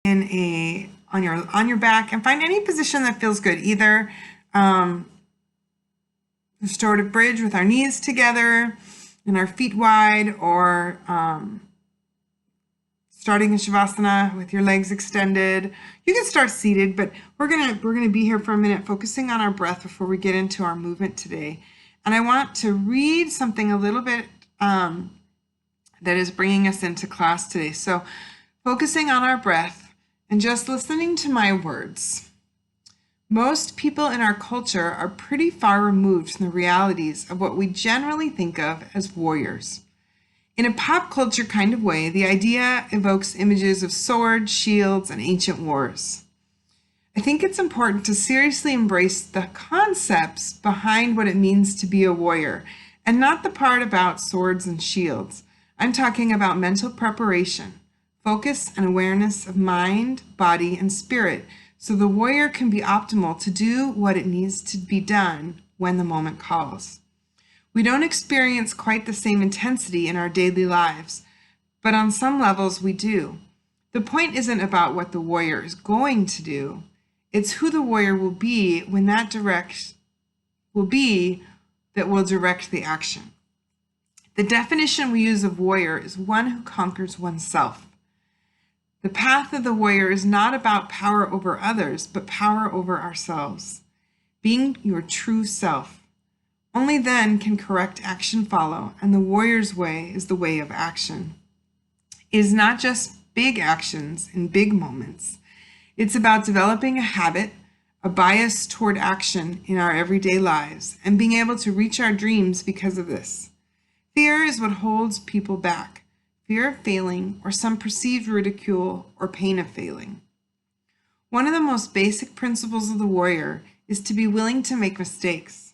on your back, and find any position that feels good, either restorative bridge with our knees together and our feet wide, or starting in Shavasana with your legs extended. You can start seated, but we're gonna be here for a minute focusing on our breath before we get into our movement today. And I want to read something a little bit that is bringing us into class today. So focusing on our breath and just listening to my words. Most people in our culture are pretty far removed from the realities of what we generally think of as warriors. In a pop culture kind of way, the idea evokes images of swords, shields, and ancient wars. I think it's important to seriously embrace the concepts behind what it means to be a warrior, and not the part about swords and shields. I'm talking about mental preparation, focus and awareness of mind, body, and spirit, so the warrior can be optimal to do what it needs to be done when the moment calls. We don't experience quite the same intensity in our daily lives, but on some levels we do. The point isn't about what the warrior is going to do, it's who the warrior will be when that will direct the action. The definition we use of warrior is one who conquers oneself. The path of the warrior is not about power over others, but power over ourselves. Being your true self. Only then can correct action follow, and the warrior's way is the way of action. It is not just big actions in big moments. It's about developing a habit, a bias toward action in our everyday lives, and being able to reach our dreams because of this. Fear is what holds people back. Fear of failing, or some perceived ridicule or pain of failing. One of the most basic principles of the warrior is to be willing to make mistakes.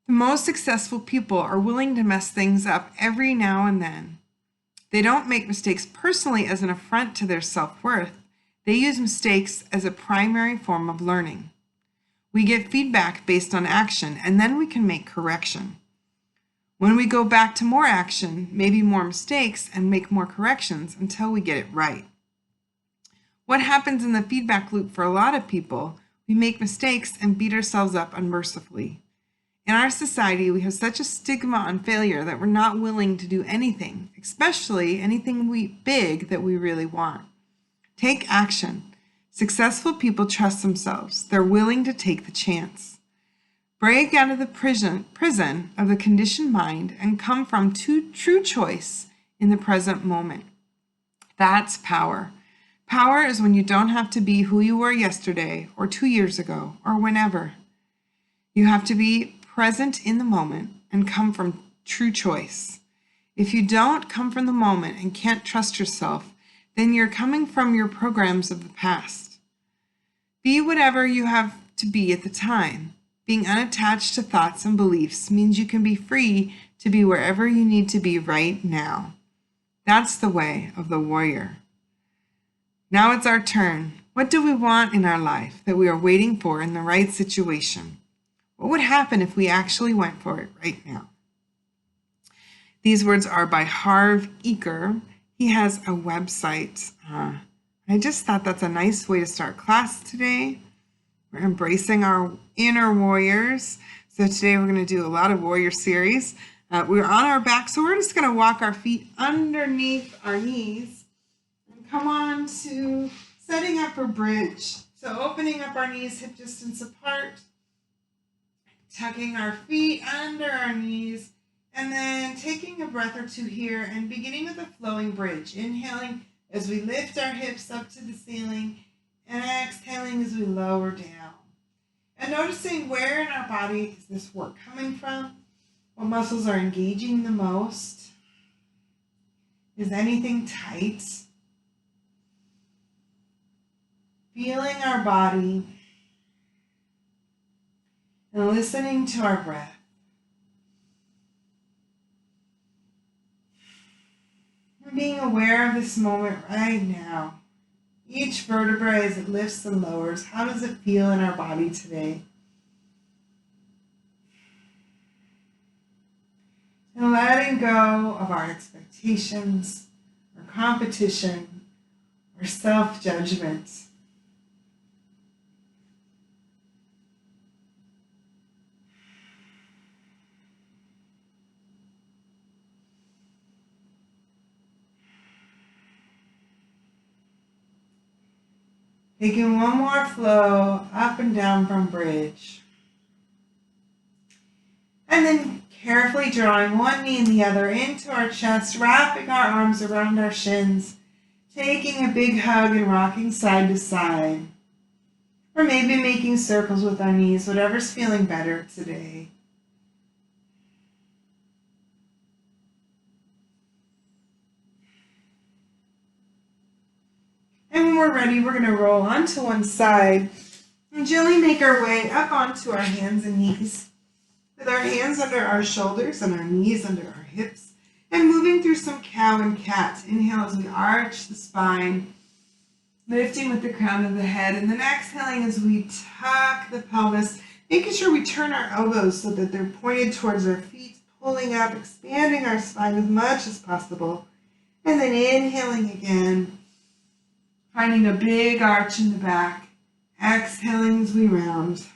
The most successful people are willing to mess things up every now and then. They don't make mistakes personally as an affront to their self-worth. They use mistakes as a primary form of learning. We get feedback based on action, and then we can make correction. When we go back to more action, maybe more mistakes, and make more corrections until we get it right. What happens in the feedback loop for a lot of people, we make mistakes and beat ourselves up unmercifully. In our society, we have such a stigma on failure that we're not willing to do anything, especially anything big that we really want. Take action. Successful people trust themselves. They're willing to take the chance. Break out of the prison of the conditioned mind and come from true choice in the present moment. That's power. Power is when you don't have to be who you were yesterday or 2 years ago or whenever. You have to be present in the moment and come from true choice. If you don't come from the moment and can't trust yourself, then you're coming from your programs of the past. Be whatever you have to be at the time. Being unattached to thoughts and beliefs means you can be free to be wherever you need to be right now. That's the way of the warrior. Now it's our turn. What do we want in our life that we are waiting for in the right situation? What would happen if we actually went for it right now? These words are by Harv Eker. He has a website. I just thought that's a nice way to start class today. We're embracing our inner warriors. So today we're going to do a lot of warrior series. We're on our back, so we're just going to walk our feet underneath our knees and come on to setting up a bridge. So opening up our knees hip distance apart, tucking our feet under our knees, and then taking a breath or two here and beginning with a flowing bridge. Inhaling as we lift our hips up to the ceiling and exhaling as we lower down. And noticing where in our body is this work coming from? What muscles are engaging the most? Is anything tight? Feeling our body and listening to our breath. And being aware of this moment right now. Each vertebra as it lifts and lowers. How does it feel in our body today? And letting go of our expectations, our competition, or self-judgment. Taking one more flow up and down from bridge. And then carefully drawing one knee and the other into our chest, wrapping our arms around our shins, taking a big hug and rocking side to side. Or maybe making circles with our knees, whatever's feeling better today. And when we're ready, we're going to roll onto one side and gently make our way up onto our hands and knees, with our hands under our shoulders and our knees under our hips, and moving through some cow and cat. Inhale as we arch the spine, lifting with the crown of the head, and then exhaling as we tuck the pelvis, making sure we turn our elbows so that they're pointed towards our feet, pulling up, expanding our spine as much as possible, and then inhaling again, finding a big arch in the back, exhaling as we round.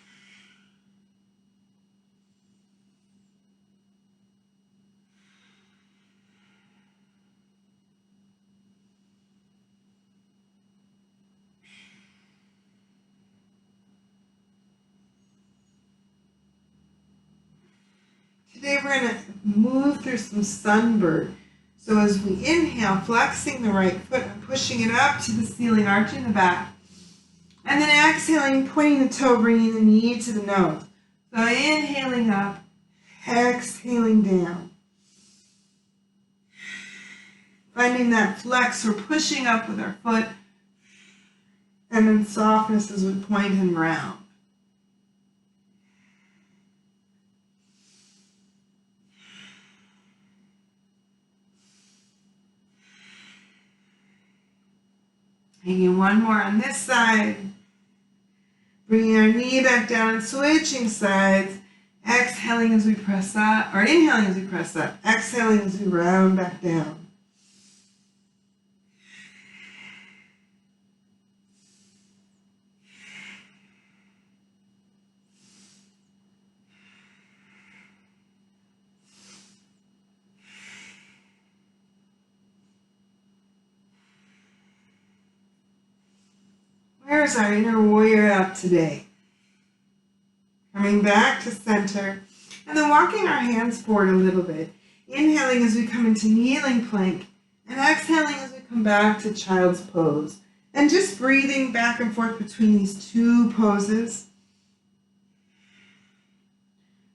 Today we're going to move through some sunbird. So as we inhale, flexing the right foot and pushing it up to the ceiling, arching the back. And then exhaling, pointing the toe, bringing the knee to the nose. So inhaling up, exhaling down. Finding that flex, we're pushing up with our foot. And then softness as we point and round. Taking one more on this side. Bringing our knee back down and switching sides. Exhaling as we press up, or inhaling as we press up. Exhaling as we round back down. Where's our inner warrior up today? Coming back to center, and then walking our hands forward a little bit. Inhaling as we come into kneeling plank, and exhaling as we come back to child's pose. And just breathing back and forth between these two poses.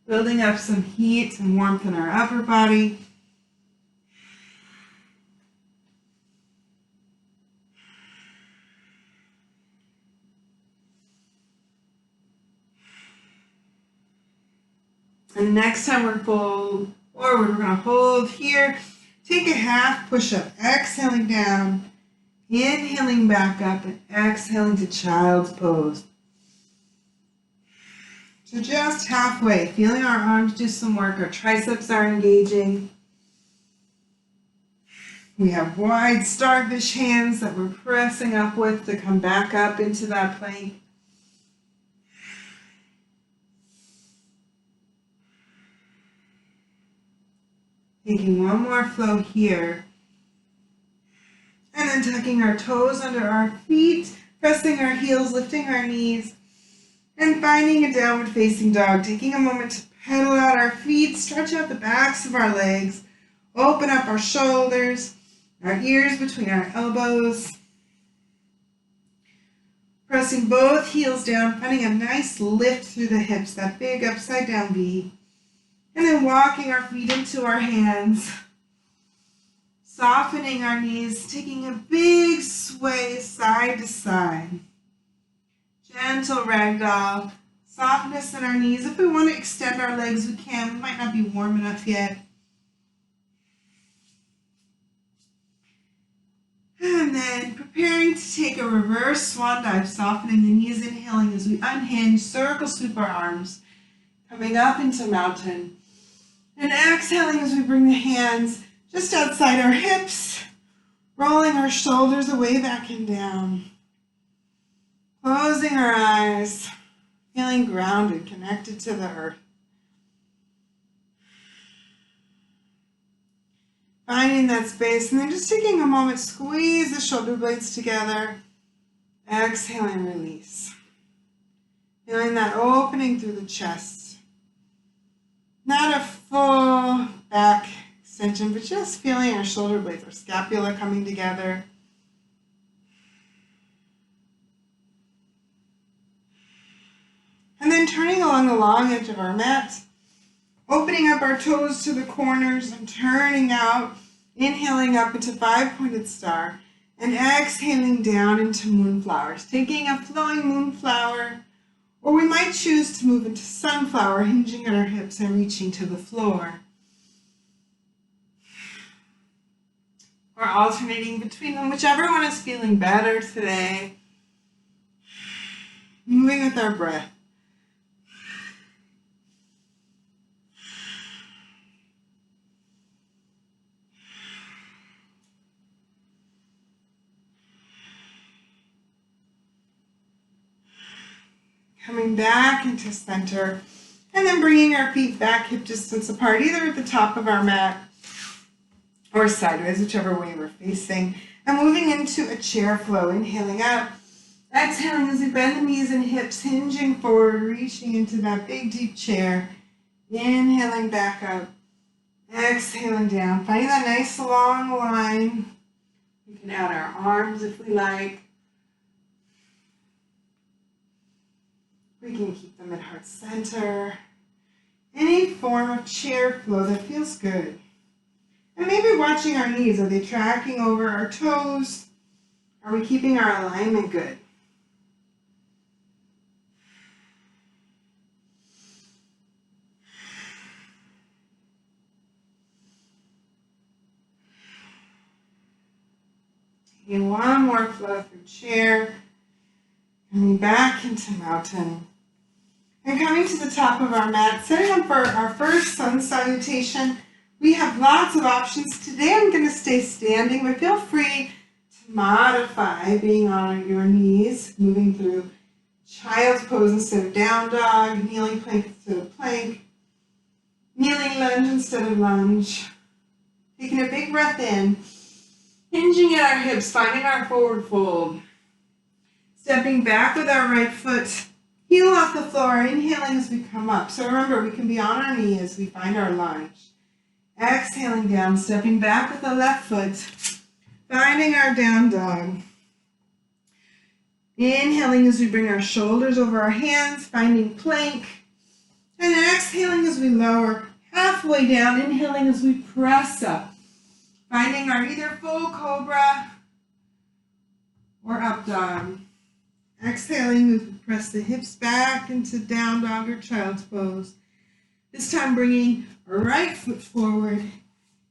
Building up some heat and warmth in our upper body. And next time we're forward, we're going to hold here. Take a half push-up, exhaling down, inhaling back up, and exhaling to child's pose. So just halfway, feeling our arms do some work. Our triceps are engaging. We have wide starfish hands that we're pressing up with to come back up into that plank. Taking one more flow here. And then tucking our toes under our feet, pressing our heels, lifting our knees, and finding a downward facing dog. Taking a moment to pedal out our feet, stretch out the backs of our legs, open up our shoulders, our ears between our elbows. Pressing both heels down, finding a nice lift through the hips, that big upside down V. And then walking our feet into our hands, softening our knees, taking a big sway side to side. Gentle ragdoll, softness in our knees. If we want to extend our legs, we can. We might not be warm enough yet. And then preparing to take a reverse swan dive, softening the knees, inhaling as we unhinge, circle sweep our arms, coming up into mountain. And exhaling as we bring the hands just outside our hips, Rolling our shoulders away back and down. Closing our eyes. Feeling grounded, connected to the earth. Finding that space and then just taking a moment, squeeze the shoulder blades together. Exhaling, release. Feeling that opening through the chest. Not a full back extension, but just feeling our shoulder blades, our scapula coming together. And then turning along the long edge of our mat, opening up our toes to the corners and turning out, inhaling up into 5-pointed star and exhaling down into moonflowers, taking a flowing moonflower, or we might choose to move into sunflower, hinging at our hips and reaching to the floor. Or alternating between them, whichever one is feeling better today. Moving with our breath. Coming back into center, and then bringing our feet back hip distance apart, either at the top of our mat or sideways, whichever way we're facing, and moving into a chair flow, inhaling up, exhaling as we bend the knees and hips, hinging forward, reaching into that big deep chair, inhaling back up, exhaling down, finding that nice long line. We can add our arms if we like. We can keep them at heart center. Any form of chair flow that feels good. And maybe watching our knees. Are they tracking over our toes? Are we keeping our alignment good? Taking one more flow through chair. Coming back into mountain. And coming to the top of our mat, setting up for our first sun salutation. We have lots of options. Today I'm going to stay standing, but feel free to modify being on your knees, moving through child's pose instead of down dog, kneeling plank instead of plank, kneeling lunge instead of lunge. Taking a big breath in, hinging at our hips, finding our forward fold. Stepping back with our right foot, heel off the floor, inhaling as we come up. So remember, we can be on our knee as we find our lunge. Exhaling down, stepping back with the left foot, finding our down dog. Inhaling as we bring our shoulders over our hands, finding plank. And exhaling as we lower halfway down, inhaling as we press up. Finding our either full cobra or up dog. Exhaling as we press the hips back into down dog or child's pose. This time bringing our right foot forward.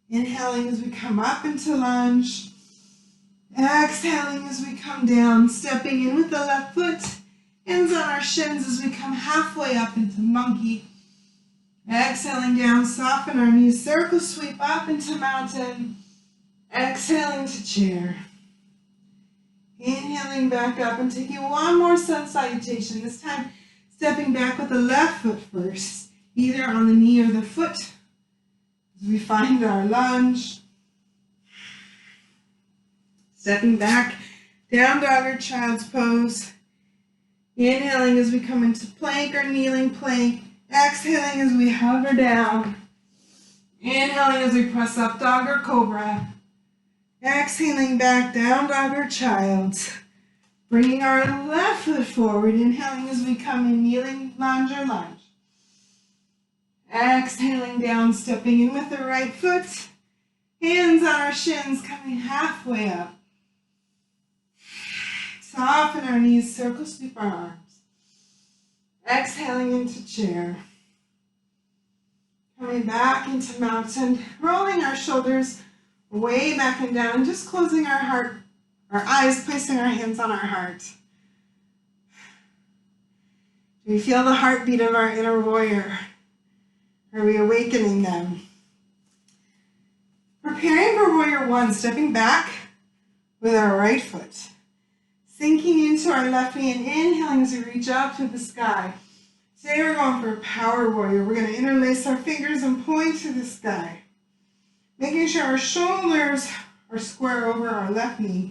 Inhaling as we come up into lunge. Exhaling as we come down, stepping in with the left foot. Hands on our shins as we come halfway up into monkey. Exhaling down, soften our knees, circle sweep up into mountain. Exhaling to chair. Inhaling back up and taking one more sun salutation. This time stepping back with the left foot first, either on the knee or the foot. As we find our lunge. Stepping back, down dog or child's pose. Inhaling as we come into plank or kneeling plank. Exhaling as we hover down. Inhaling as we press up dog or cobra. Exhaling back, down dog or child. Bringing our left foot forward. Inhaling as we come in, kneeling lunge or lunge. Exhaling down, stepping in with the right foot. Hands on our shins, coming halfway up. Soften our knees, circle sweep our arms. Exhaling into chair. Coming back into mountain, rolling our shoulders way back and down, and just closing our eyes, placing our hands on our heart. Do we feel the heartbeat of our inner warrior? Are we awakening them? Preparing for warrior one, stepping back with our right foot. Sinking into our left knee and inhaling as we reach up to the sky. Today we're going for a power warrior. We're going to interlace our fingers and point to the sky. Making sure our shoulders are square over our left knee,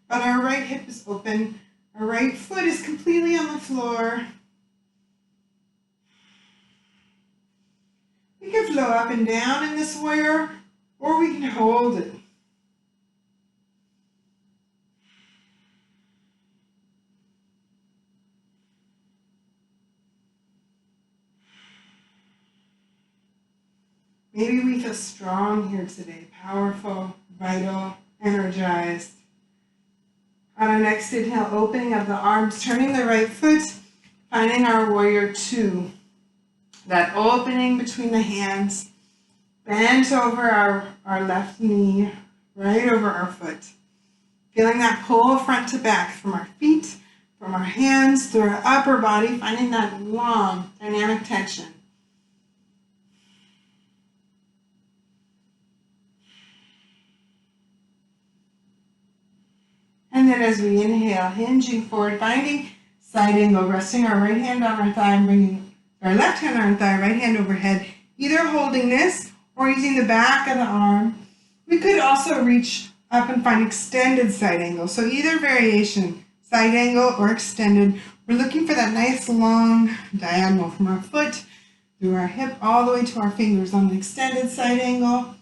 but our right hip is open. Our right foot is completely on the floor. We can flow up and down in this warrior, or we can hold it. Maybe we feel strong here today, powerful, vital, energized. On our next inhale, opening up the arms, turning the right foot, finding our warrior two. That opening between the hands, bent over our left knee, right over our foot. Feeling that pull front to back from our feet, from our hands, through our upper body, finding that long, dynamic tension. And then as we inhale, hinging forward, finding side angle, resting our right hand on our thigh and bringing our left hand on our thigh, right hand overhead, either holding this or using the back of the arm. We could also reach up and find extended side angle. So either variation, side angle or extended. We're looking for that nice long diagonal from our foot through our hip all the way to our fingers on the extended side angle.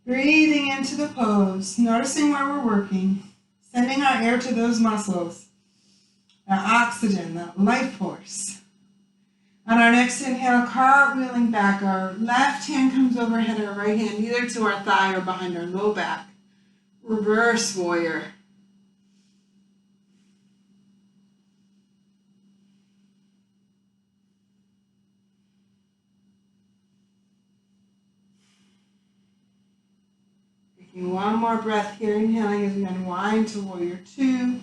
Breathing into the pose, noticing where we're working, sending our air to those muscles, that oxygen, that life force. On our next inhale, cartwheeling back, our left hand comes overhead, our right hand either to our thigh or behind our low back. Reverse warrior. Taking one more breath here, inhaling as we unwind to warrior two,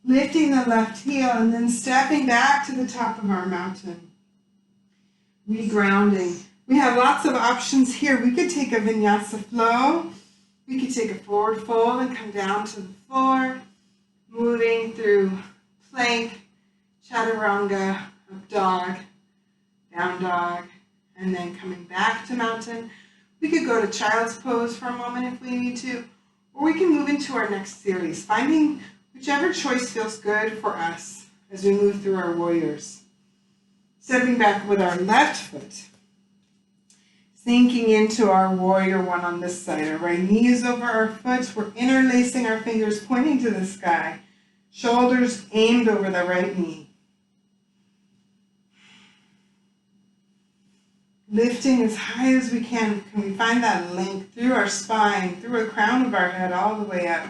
lifting the left heel and then stepping back to the top of our mountain. Regrounding. We have lots of options here. We could take a Vinyasa flow. We could take a forward fold and come down to the floor, moving through plank, chaturanga, up dog, down dog, and then coming back to mountain. We could go to child's pose for a moment if we need to, or we can move into our next series, finding whichever choice feels good for us as we move through our warriors. Stepping back with our left foot, sinking into our warrior one on this side. Our right knee is over our foot. We're interlacing our fingers, pointing to the sky. Shoulders aimed over the right knee. Lifting as high as we can. Can we find that length through our spine, through the crown of our head, all the way up?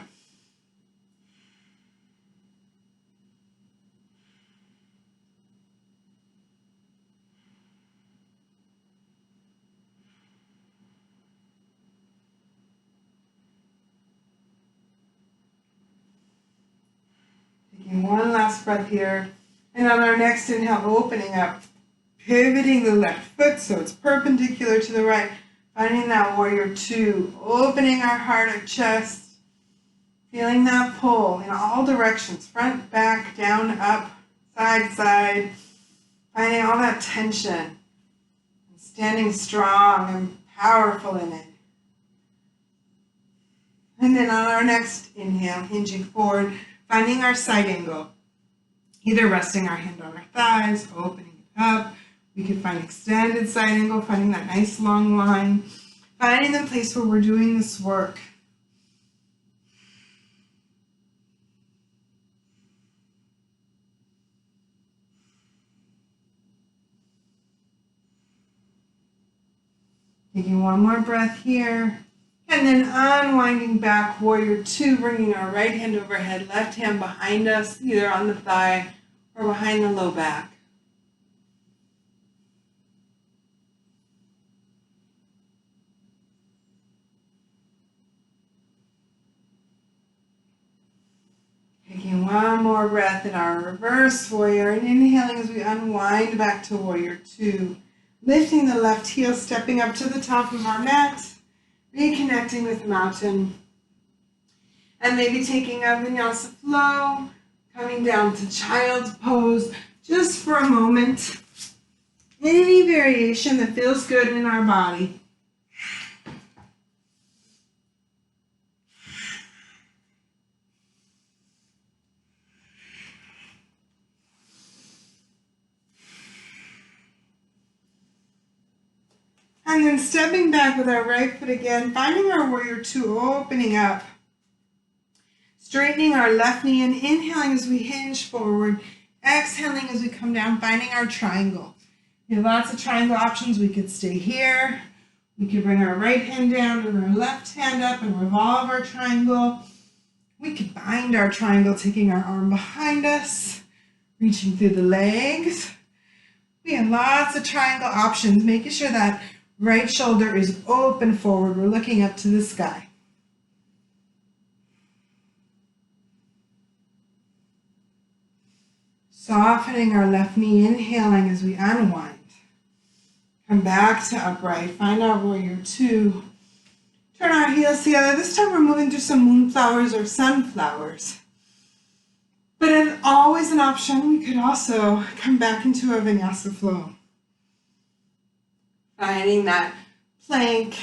Taking one last breath here. And on our next inhale, opening up, pivoting the left foot so it's perpendicular to the right. Finding that warrior two, opening our heart, our chest. Feeling that pull in all directions, front, back, down, up, side, side. Finding all that tension. And standing strong and powerful in it. And then on our next inhale, hinging forward, finding our side angle. Either resting our hand on our thighs, opening it up. We can find extended side angle, finding that nice long line. Finding the place where we're doing this work. Taking one more breath here. And then unwinding back, warrior two, bringing our right hand overhead, left hand behind us, either on the thigh or behind the low back. Taking one more breath in our reverse warrior and inhaling as we unwind back to warrior two. Lifting the left heel, stepping up to the top of our mat. reconnecting with the mountain. And maybe taking a Vinyasa flow, coming down to child's pose just for a moment. Any variation that feels good in our body. And then stepping back with our right foot again, finding our warrior two, opening up. Straightening our left knee and inhaling as we hinge forward. Exhaling as we come down, finding our triangle. We have lots of triangle options. We could stay here. We could bring our right hand down and our left hand up and revolve our triangle. We could bind our triangle, taking our arm behind us, reaching through the legs. We have lots of triangle options, making sure that right shoulder is open forward. We're looking up to the sky. Softening our left knee, inhaling as we unwind. Come back to upright, find our warrior two. Turn our heels together. This time we're moving through some moonflowers or sunflowers. But as always an option, we could also come back into a Vinyasa flow. Finding that plank,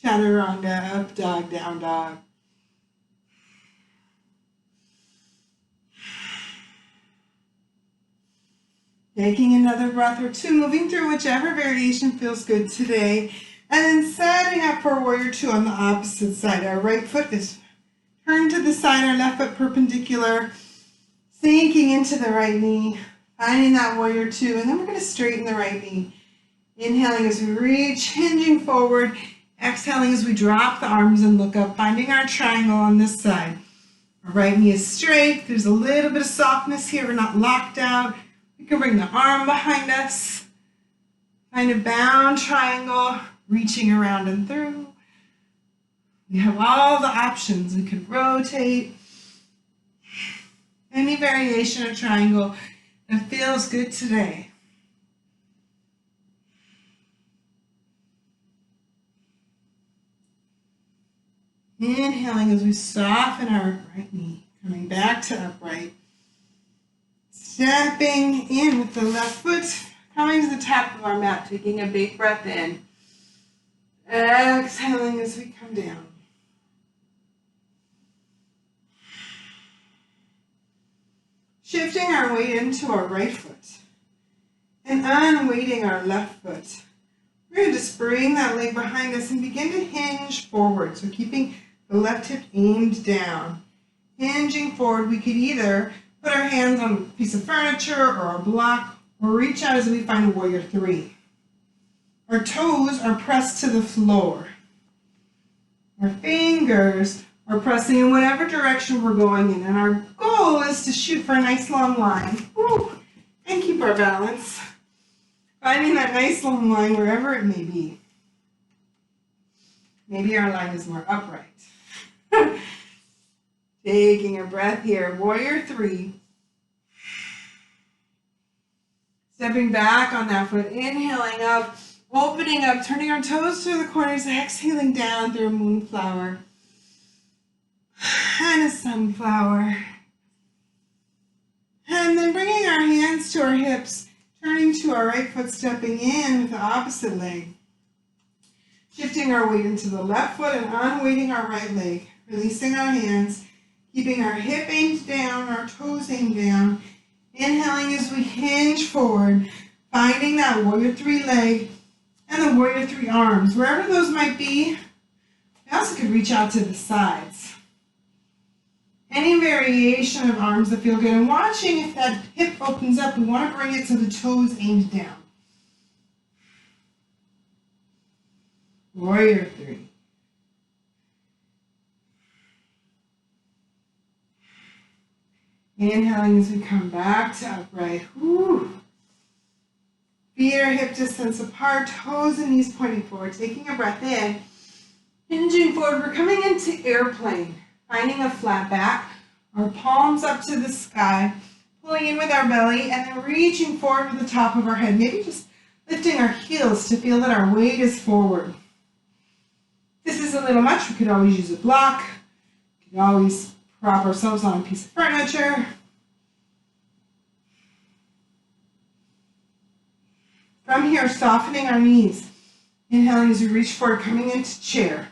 chaturanga, up dog, down dog. Taking another breath or two, moving through whichever variation feels good today. And then setting up for warrior two on the opposite side. Our right foot is turned to the side, our left foot perpendicular. Sinking into the right knee, finding that warrior two. And then we're going to straighten the right knee. Inhaling as we reach, hinging forward. Exhaling as we drop the arms and look up, finding our triangle on this side. Our right knee is straight. There's a little bit of softness here. We're not locked out. We can bring the arm behind us. Find a bound triangle, reaching around and through. We have all the options. We could rotate. Any variation of triangle that feels good today. Inhaling as we soften our right knee, coming back to upright. Stepping in with the left foot, coming to the top of our mat, taking a big breath in. Exhaling as we come down. Shifting our weight into our right foot and unweighting our left foot. We're going to just bring that leg behind us and begin to hinge forward. So keeping the left hip aimed down. Hinging forward, we could either put our hands on a piece of furniture or a block or reach out as we find a warrior three. Our toes are pressed to the floor. Our fingers are pressing in whatever direction we're going in. And our goal is to shoot for a nice long line. Woo, and keep our balance. Finding that nice long line wherever it may be. Maybe our line is more upright. Taking a breath here. Warrior three. Stepping back on that foot. Inhaling up. Opening up. Turning our toes to the corners. Exhaling down through a moonflower. And a sunflower. And then bringing our hands to our hips. Turning to our right foot. Stepping in with the opposite leg. Shifting our weight into the left foot and unweighting our right leg. Releasing our hands. Keeping our hip aimed down, our toes aimed down. Inhaling as we hinge forward. Finding that warrior three leg and the warrior three arms. Wherever those might be, we also could reach out to the sides. Any variation of arms that feel good. And watching if that hip opens up, we want to bring it so the toes aimed down. Warrior three. Inhaling as we come back to upright. Whew. Feet are hip distance apart, toes and knees pointing forward. Taking a breath in, hinging forward. We're coming into airplane, finding a flat back, our palms up to the sky, pulling in with our belly, and then reaching forward with the top of our head. Maybe just lifting our heels to feel that our weight is forward. This is a little much. We could always use a block. We could always prop ourselves on a piece of furniture. From here, softening our knees. Inhaling as we reach forward, coming into chair.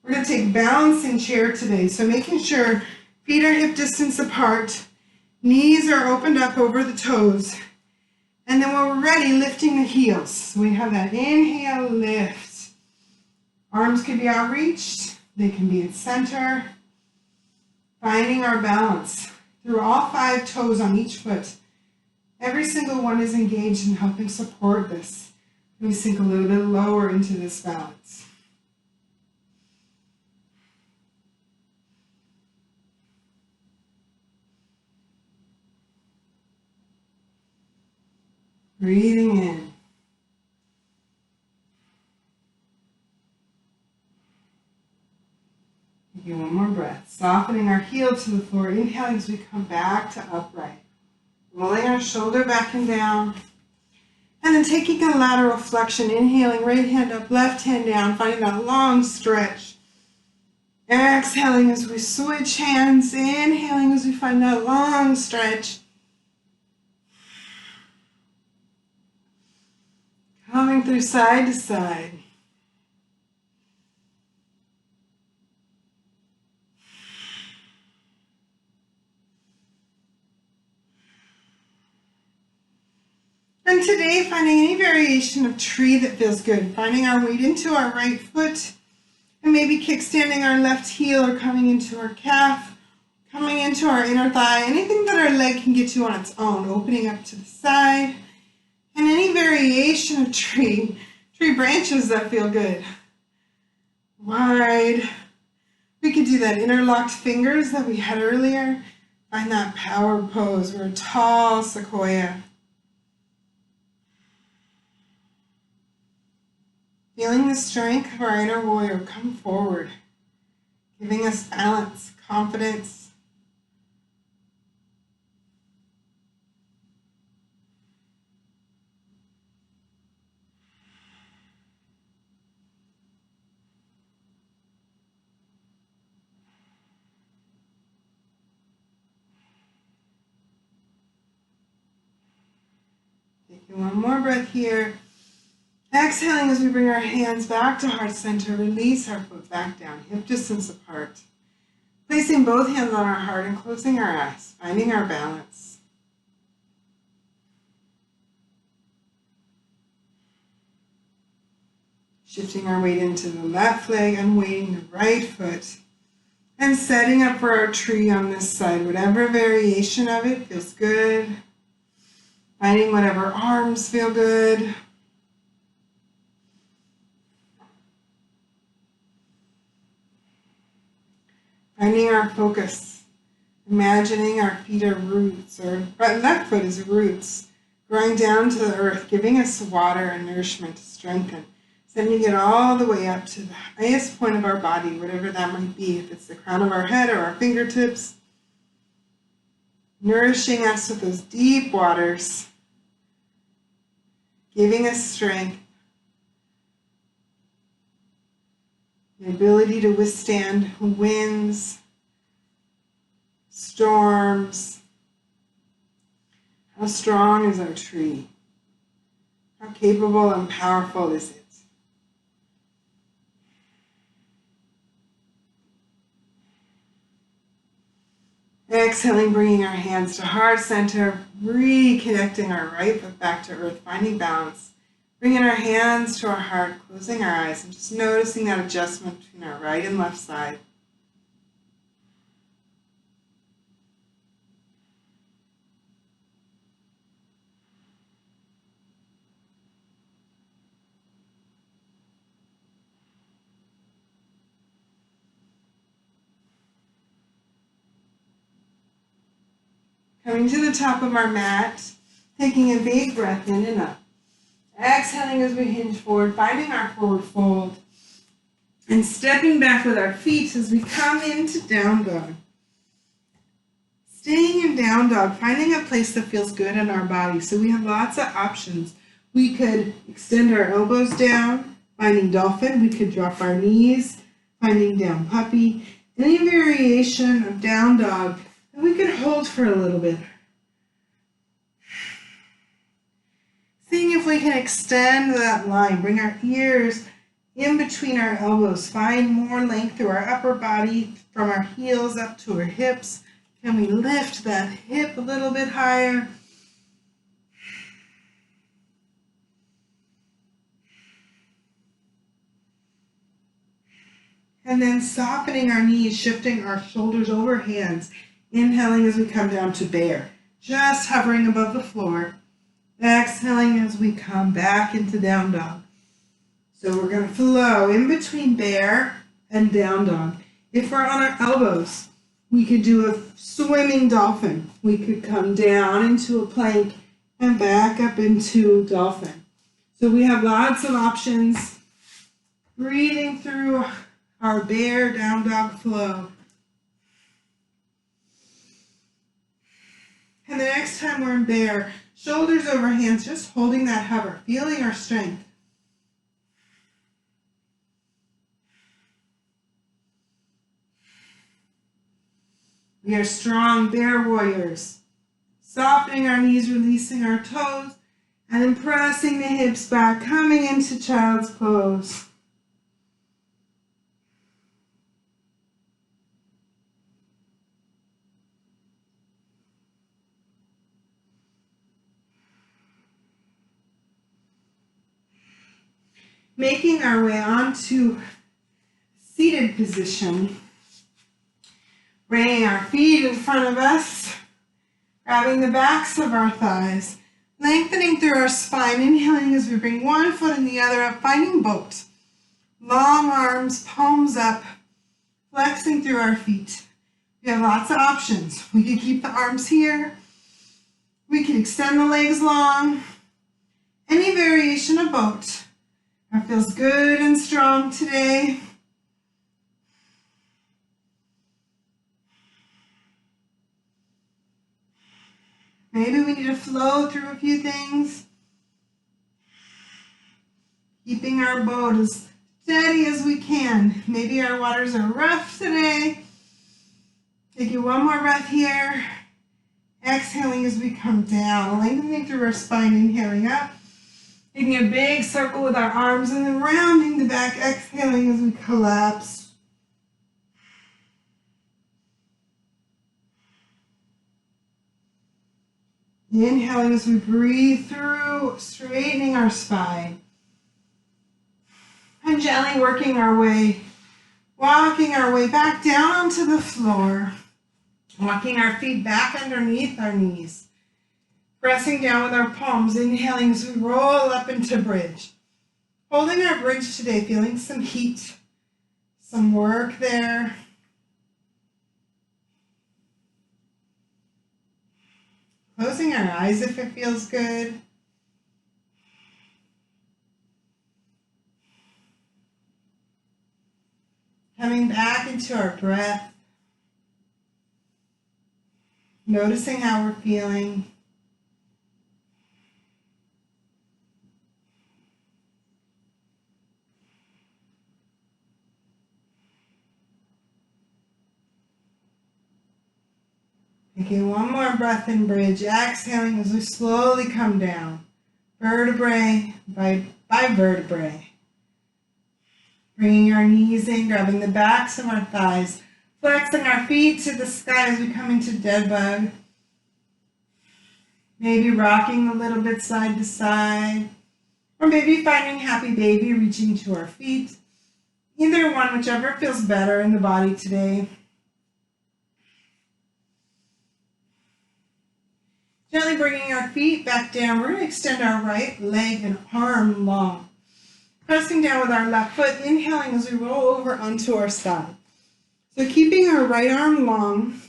We're going to take balancing chair today. So making sure feet are hip distance apart, knees are opened up over the toes. And then when we're ready, lifting the heels. So we have that inhale, lift. Arms can be outreached. They can be at center. Finding our balance through all 5 toes on each foot. Every single one is engaged in helping support this. We sink a little bit lower into this balance. Breathing in. Taking one more breath. Softening our heel to the floor. Inhaling as we come back to upright. Rolling our shoulder back and down. And then taking a lateral flexion. Inhaling, right hand up, left hand down. Finding that long stretch. Exhaling as we switch hands. Inhaling as we find that long stretch. Coming through side to side. And today, finding any variation of tree that feels good. Finding our weight into our right foot. And maybe kickstanding our left heel or coming into our calf. Coming into our inner thigh. Anything that our leg can get to on its own. Opening up to the side. And any variation of tree branches that feel good. Wide. We could do that interlocked fingers that we had earlier. Find that power pose. We're a tall sequoia. Feeling the strength of our inner warrior come forward. Giving us balance, confidence. Taking one more breath here. Exhaling as we bring our hands back to heart center. Release our foot back down, hip distance apart. Placing both hands on our heart and closing our eyes, finding our balance. Shifting our weight into the left leg, unweighting the right foot. And setting up for our tree on this side. Whatever variation of it feels good. Finding whatever arms feel good. Finding our focus. Imagining our feet are roots, or left foot is roots, growing down to the earth, giving us water and nourishment to strengthen. Sending it all the way up to the highest point of our body, whatever that might be, if it's the crown of our head or our fingertips. Nourishing us with those deep waters. Giving us strength. The ability to withstand winds, storms. How strong is our tree? How capable and powerful is it? Exhaling, bringing our hands to heart center, reconnecting our right foot back to earth, finding balance. Bringing our hands to our heart, closing our eyes, and just noticing that adjustment between our right and left side. Coming to the top of our mat, taking a big breath in and up. Exhaling as we hinge forward, finding our forward fold, and stepping back with our feet as we come into down dog. Staying in down dog, finding a place that feels good in our body. So we have lots of options. We could extend our elbows down, finding dolphin. We could drop our knees, finding down puppy, any variation of down dog that we can hold for a little bit. Seeing if we can extend that line, bring our ears in between our elbows, find more length through our upper body from our heels up to our hips. Can we lift that hip a little bit higher? And then softening our knees, shifting our shoulders over hands, inhaling as we come down to bear, just hovering above the floor. Exhaling as we come back into down dog. So we're going to flow in between bear and down dog. If we're on our elbows, we could do a swimming dolphin. We could come down into a plank and back up into dolphin. So we have lots of options. Breathing through our bear down dog flow. And the next time we're in bear, shoulders over hands, just holding that hover, feeling our strength. We are strong bear warriors. Softening our knees, releasing our toes, and then pressing the hips back, coming into child's pose. Making our way onto seated position. Bringing our feet in front of us, grabbing the backs of our thighs, lengthening through our spine, inhaling as we bring one foot and the other up, finding boat. Long arms, palms up, flexing through our feet. We have lots of options. We could keep the arms here. We can extend the legs long. Any variation of boat. That feels good and strong today. Maybe we need to flow through a few things. Keeping our boat as steady as we can. Maybe our waters are rough today. Taking one more breath here. Exhaling as we come down. Lengthening through our spine, inhaling up. Taking a big circle with our arms and then rounding the back, exhaling as we collapse. Inhaling as we breathe through, straightening our spine. And gently working our way, walking our way back down onto the floor. Walking our feet back underneath our knees. Pressing down with our palms, inhaling as we roll up into bridge. Holding our bridge today, feeling some heat, some work there. Closing our eyes if it feels good. Coming back into our breath. Noticing how we're feeling. Taking one more breath in bridge, exhaling as we slowly come down, vertebrae by vertebrae. Bringing our knees in, grabbing the backs of our thighs, flexing our feet to the sky as we come into dead bug. Maybe rocking a little bit side to side, or maybe finding happy baby, reaching to our feet. Either one, whichever feels better in the body today. Gently bringing our feet back down, we're going to extend our right leg and arm long. Pressing down with our left foot, inhaling as we roll over onto our side. So keeping our right arm long.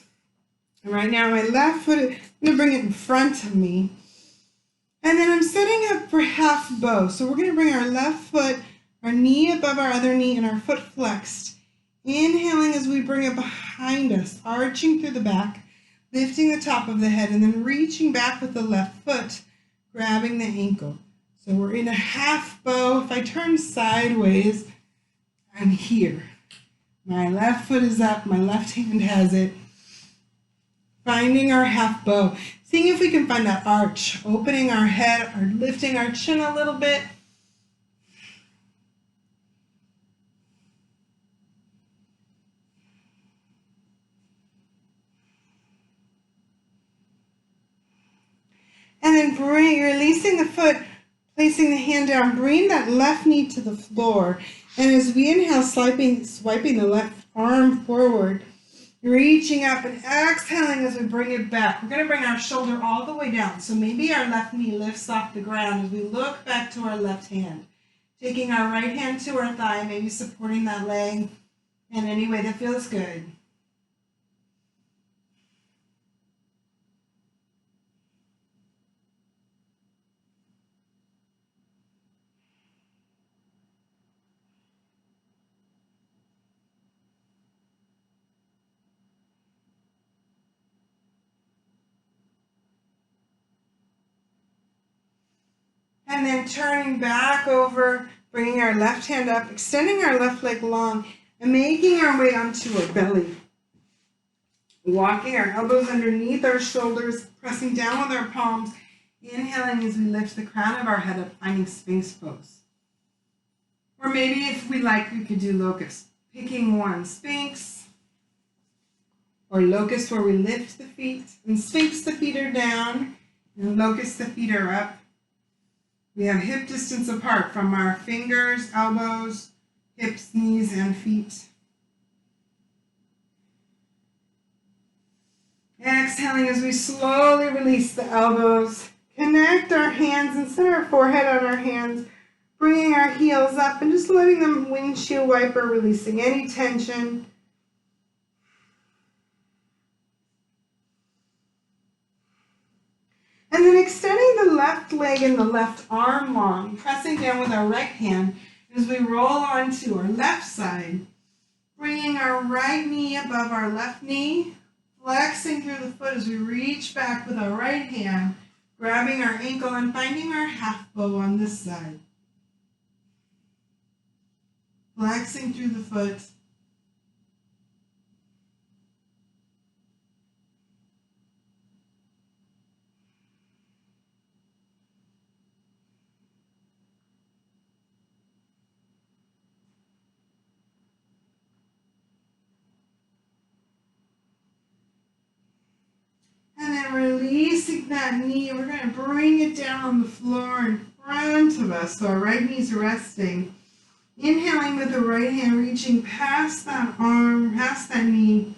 And right now my left foot, I'm going to bring it in front of me. And then I'm setting up for half bow. So we're going to bring our left foot, our knee above our other knee, and our foot flexed. Inhaling as we bring it behind us, arching through the back. Lifting the top of the head and then reaching back with the left foot, grabbing the ankle. So we're in a half bow. If I turn sideways, I'm here. My left foot is up, my left hand has it. Finding our half bow. Seeing if we can find that arch, opening our head or lifting our chin a little bit. And then releasing the foot, placing the hand down, bring that left knee to the floor. And as we inhale, swiping the left arm forward, reaching up and exhaling as we bring it back. We're going to bring our shoulder all the way down. So maybe our left knee lifts off the ground as we look back to our left hand. Taking our right hand to our thigh, maybe supporting that leg in any way that feels good. And then turning back over, bringing our left hand up, extending our left leg long, and making our way onto our belly. Walking our elbows underneath our shoulders, pressing down with our palms, inhaling as we lift the crown of our head up, finding Sphinx pose. Or maybe if we like, we could do locust. Picking one, Sphinx, or locust where we lift the feet, and Sphinx the feet are down, and locust the feet are up. We have hip distance apart from our fingers, elbows, hips, knees, and feet. Exhaling as we slowly release the elbows. Connect our hands and set our forehead on our hands, bringing our heels up and just letting them windshield wiper, releasing any tension. And then extending the left leg and the left arm long, pressing down with our right hand as we roll onto our left side, bringing our right knee above our left knee, flexing through the foot as we reach back with our right hand, grabbing our ankle and finding our half bow on this side. Flexing through the foot. And then releasing that knee, we're going to bring it down on the floor in front of us. So our right knee's resting. Inhaling with the right hand, reaching past that arm, past that knee,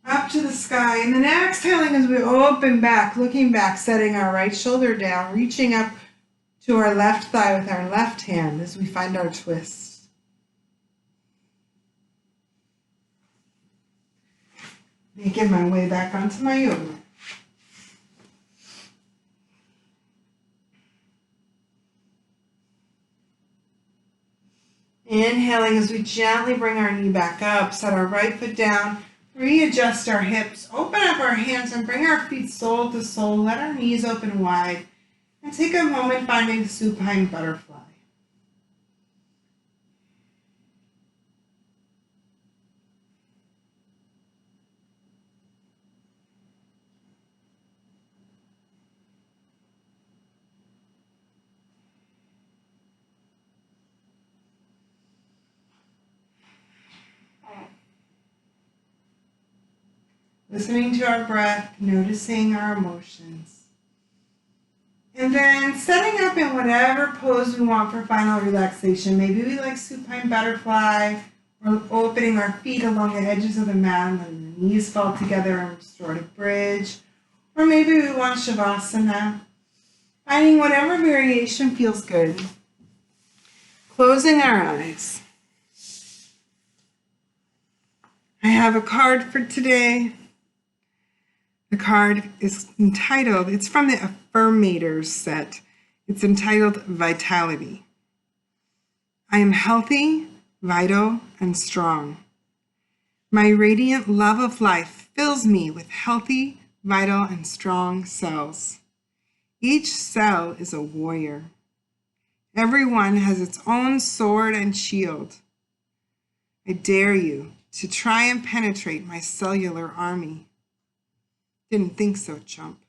up to the sky. And then exhaling as we open back, looking back, setting our right shoulder down, reaching up to our left thigh with our left hand as we find our twist. Making my way back onto my yoga mat. Inhaling as we gently bring our knee back up, set our right foot down, readjust our hips, open up our hands and bring our feet sole to sole, let our knees open wide, and take a moment finding supine butterfly. Listening to our breath, noticing our emotions. And then setting up in whatever pose we want for final relaxation. Maybe we like supine butterfly, or opening our feet along the edges of the mat and letting the knees fall together in restorative bridge. Or maybe we want Shavasana. Finding whatever variation feels good. Closing our eyes. I have a card for today. The card is entitled, it's from the Affirmators set. It's entitled Vitality. I am healthy, vital, and strong. My radiant love of life fills me with healthy, vital, and strong cells. Each cell is a warrior. Everyone has its own sword and shield. I dare you to try and penetrate my cellular army. Didn't think so, chump.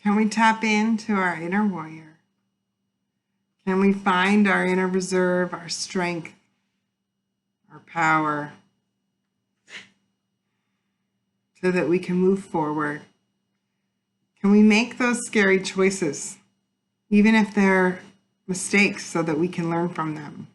Can we tap into our inner warrior? Can we find our inner reserve, our strength, our power, so that we can move forward? Can we make those scary choices, even if they're mistakes, so that we can learn from them?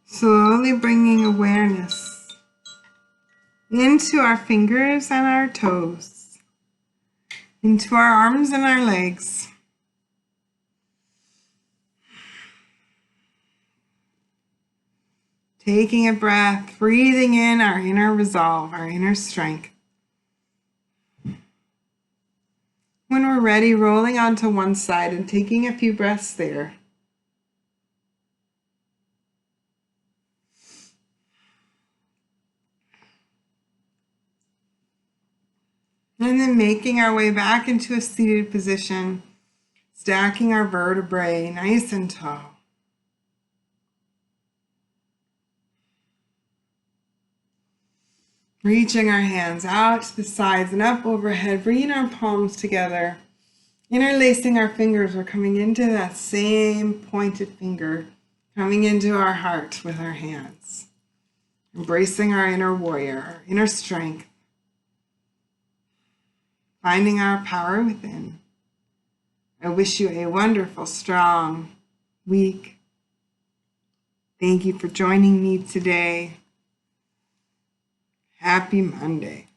Slowly bringing awareness into our fingers and our toes, into our arms and our legs. Taking a breath, breathing in our inner resolve, our inner strength. When we're ready, rolling onto one side and taking a few breaths there. And then making our way back into a seated position, stacking our vertebrae nice and tall. Reaching our hands out to the sides and up overhead, bringing our palms together. Interlacing our fingers, we're coming into that same pointed finger, coming into our heart with our hands. Embracing our inner warrior, our inner strength. Finding our power within. I wish you a wonderful, strong week. Thank you for joining me today. Happy Monday.